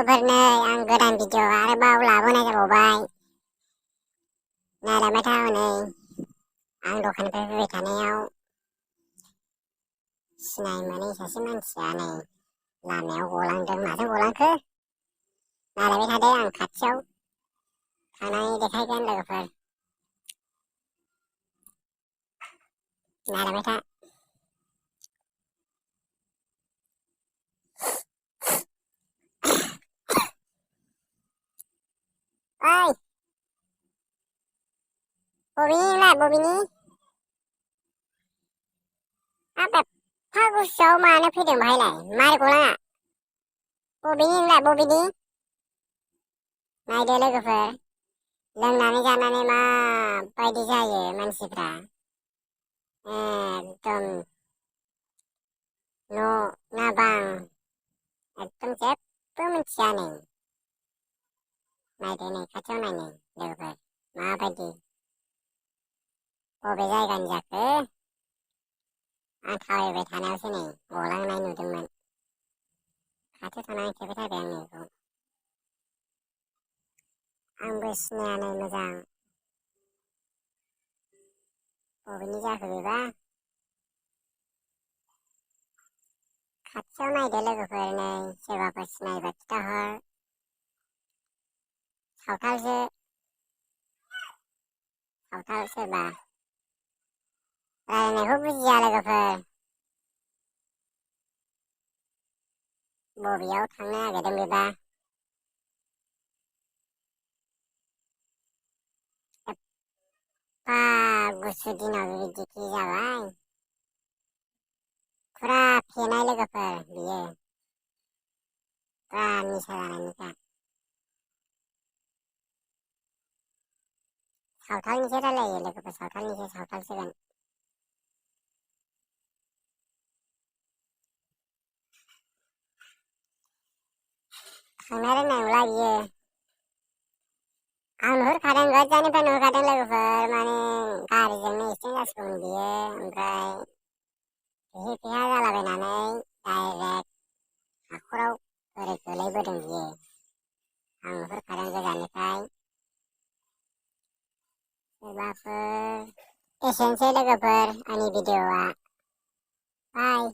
लोगोफोर नै आं गोदान भिडिअ आरोबाव लाबोनाय जाबावबाय। नायलांबाय था हनै आं दखाननिफ्राय फैबाय थानायाव सिनाय मोनै सासे मानसिया नै लामायाव गलांदों। माजों गलांखो नायलांबाय थादो, आं खाथियाव थांनानै देखायगोन लोगोफोर। नायलांबाय था। ओइ बबेनि नोंलाय बबेनि? हाब एफा गुसुआव मानो फैदों बाहायलाय? मारै गलाङा? बबेनि नोंलाय बबेनि? नायदो लोगोफोर, लोंनानै जानानै माबायदि जायो मानसिफ्रा। एकदम न' ना बां एकदम जेबो मिथिया नै। नायदो नै खाथियाव नाय नै लोगोफोर माबायदि। बबे जायगानि जाखो? आं थाबायबाय थानायावसो नै गलांनाय नुदोंमोन। खाथियाव थानानै खेबैथारबाय आङो बेखौ। आंबो सिनाया नै मोजां। बबेनि जाखो बेबा? खाथियाव नायदो लोगोफोर नै, सोरबाफोर सिनायोबा खिथाहर। सावथालसो, सावथाल सोरबा। रायलायनायखौ बुजिया लोगोफोर। बबेयाव थांनो नागिरदों बेबा? एफा गुसु दिनाव बिदिखि जाबाय। फुरा फेनाय लोगोफोर बियो, फुरा निसा जानायनिखा। सावथालनिसो रायलायो लोगोफोर, सावथालनिसो, सावथालसोगोन। थांनो रोंनाय नंला बियो। आं नुहुरखादों, गोजाननिफ्राय नुहुरखादों लोगोफोर, माने गारिजोंनो एक्सिडेन्ट जासिगौमोन बियो। ओमफ्राय फेहे फेहा जालाबायनानै डाइरेक्ट हाखराव ओरै गोलैबोदों बियो। आं नुहुरखादों गोजाननिफ्राय। सोरबाफोर एसेनोसै लोगोफोर आंनि भिडिअ'आ। बाय।